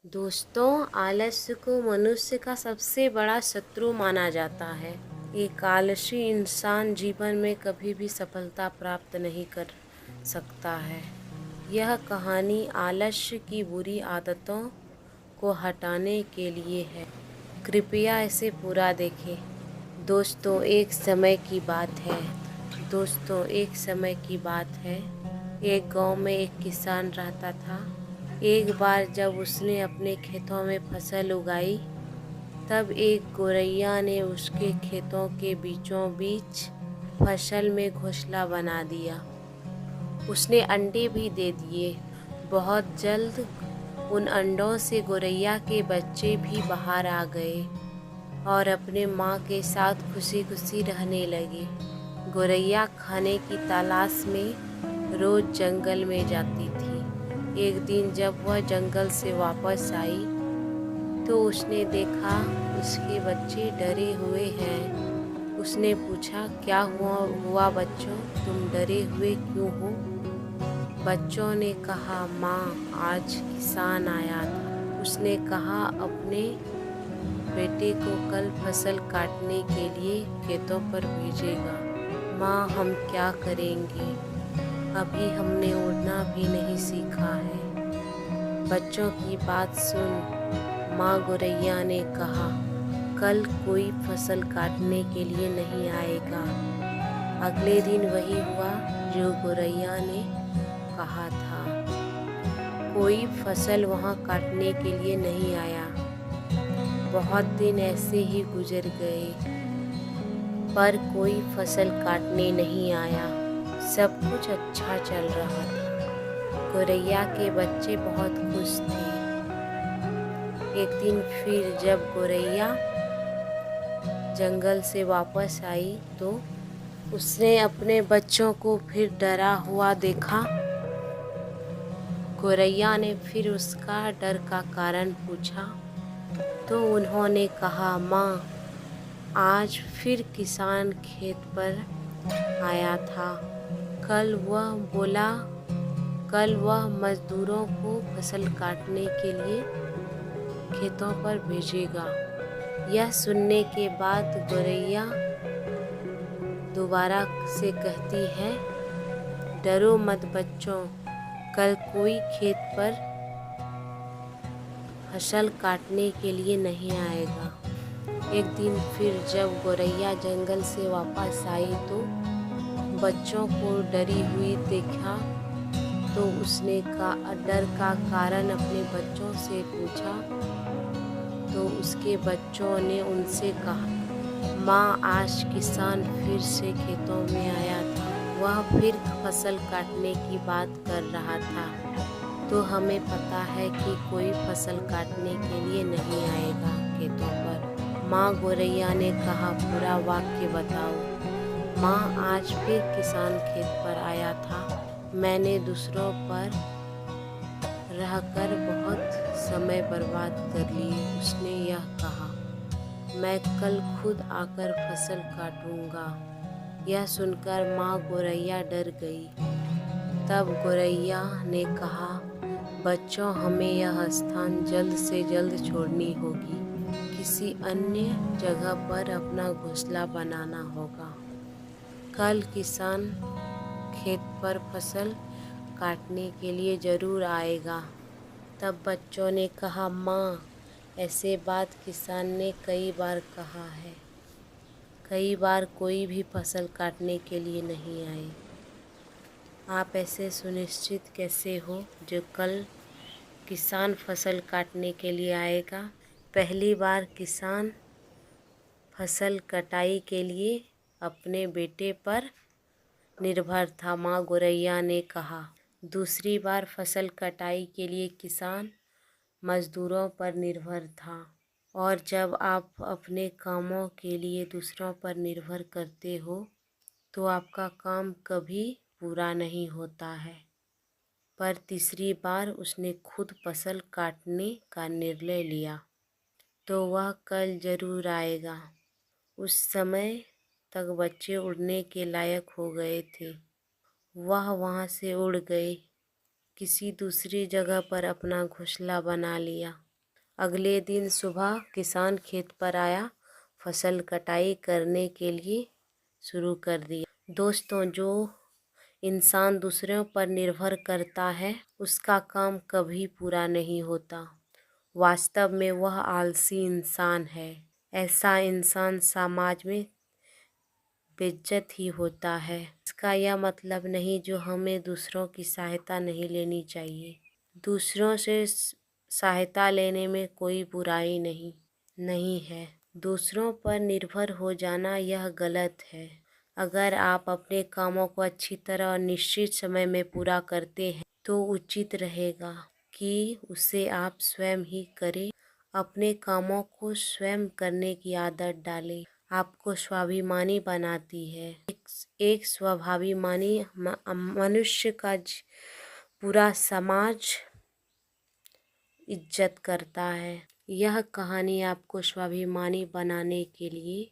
दोस्तों, आलस्य को मनुष्य का सबसे बड़ा शत्रु माना जाता है। एक आलसी इंसान जीवन में कभी भी सफलता प्राप्त नहीं कर सकता है। यह कहानी आलस्य की बुरी आदतों को हटाने के लिए है। कृपया इसे पूरा देखें। दोस्तों, एक समय की बात है। एक गांव में एक किसान रहता था। एक बार जब उसने अपने खेतों में फसल उगाई, तब एक गौरैया ने उसके खेतों के बीचों बीच फसल में घोंसला बना दिया। उसने अंडे भी दे दिए। बहुत जल्द उन अंडों से गौरैया के बच्चे भी बाहर आ गए और अपने माँ के साथ खुशी खुशी रहने लगे। गौरैया खाने की तलाश में रोज जंगल में जाती थी। एक दिन जब वह जंगल से वापस आई तो उसने देखा उसके बच्चे डरे हुए हैं। उसने पूछा, क्या हुआ बच्चों, तुम डरे हुए क्यों हो? बच्चों ने कहा, माँ, आज किसान आया था। उसने कहा अपने बेटे को कल फसल काटने के लिए खेतों पर भेजेगा। माँ, हम क्या करेंगे? अभी हमने उड़ना भी नहीं सीखा है। बच्चों की बात सुन माँ गौरैया ने कहा, कल कोई फसल काटने के लिए नहीं आएगा। अगले दिन वही हुआ जो गौरैया ने कहा था। कोई फसल वहाँ काटने के लिए नहीं आया। बहुत दिन ऐसे ही गुजर गए, पर कोई फसल काटने नहीं आया। सब कुछ अच्छा चल रहा था। गौरैया के बच्चे बहुत खुश थे। एक दिन फिर जब गौरैया जंगल से वापस आई तो उसने अपने बच्चों को फिर डरा हुआ देखा। गौरैया ने फिर उसका डर का कारण पूछा तो उन्होंने कहा, माँ, आज फिर किसान खेत पर आया था। कल वह मजदूरों को फसल काटने के लिए खेतों पर भेजेगा। यह सुनने के बाद गौरैया दोबारा से कहती है, डरो मत बच्चों, कल कोई खेत पर फसल काटने के लिए नहीं आएगा। एक दिन फिर जब गौरैया जंगल से वापस आई तो बच्चों को डरी हुई देखा तो उसने डर का कारण अपने बच्चों से पूछा तो उसके बच्चों ने उनसे कहा, माँ, आज किसान फिर से खेतों में आया था। वह फिर फसल काटने की बात कर रहा था। तो हमें पता है कि कोई फसल काटने के लिए नहीं आएगा खेतों पर। माँ गौरैया ने कहा, पूरा वाक्य बताओ। माँ, आज फिर किसान खेत पर आया था। मैंने दूसरों पर रहकर बहुत समय बर्बाद कर लिए। उसने यह कहा, मैं कल खुद आकर फसल काटूंगा। यह सुनकर माँ गौरैया डर गई। तब गौरैया ने कहा, बच्चों, हमें यह स्थान जल्द से जल्द छोड़नी होगी। किसी अन्य जगह पर अपना घोंसला बनाना होगा। कल किसान खेत पर फसल काटने के लिए ज़रूर आएगा। तब बच्चों ने कहा, माँ, ऐसे बात किसान ने कई बार कहा है। कई बार कोई भी फसल काटने के लिए नहीं आए। आप ऐसे सुनिश्चित कैसे हो जो कल किसान फसल काटने के लिए आएगा? पहली बार किसान फसल कटाई के लिए अपने बेटे पर निर्भर था, माँ गौरैया ने कहा। दूसरी बार फसल कटाई के लिए किसान मजदूरों पर निर्भर था। और जब आप अपने कामों के लिए दूसरों पर निर्भर करते हो तो आपका काम कभी पूरा नहीं होता है। पर तीसरी बार उसने खुद फसल काटने का निर्णय लिया तो वह कल ज़रूर आएगा। उस समय तक बच्चे उड़ने के लायक हो गए थे। वह वहाँ से उड़ गए, किसी दूसरी जगह पर अपना घोंसला बना लिया। अगले दिन सुबह किसान खेत पर आया, फसल कटाई करने के लिए शुरू कर दिया। दोस्तों, जो इंसान दूसरों पर निर्भर करता है उसका काम कभी पूरा नहीं होता। वास्तव में वह आलसी इंसान है। ऐसा इंसान समाज में बेइज्जत ही होता है। इसका यह मतलब नहीं जो हमें दूसरों की सहायता नहीं लेनी चाहिए। दूसरों से सहायता लेने में कोई बुराई नहीं है। दूसरों पर निर्भर हो जाना यह गलत है। अगर आप अपने कामों को अच्छी तरह और निश्चित समय में पूरा करते हैं तो उचित रहेगा कि उसे आप स्वयं ही करें। अपने कामों को स्वयं करने की आदत डालें। आपको स्वाभिमानी बनाती है। एक स्वाभिमानी मनुष्य का पूरा समाज इज्जत करता है। यह कहानी आपको स्वाभिमानी बनाने के लिए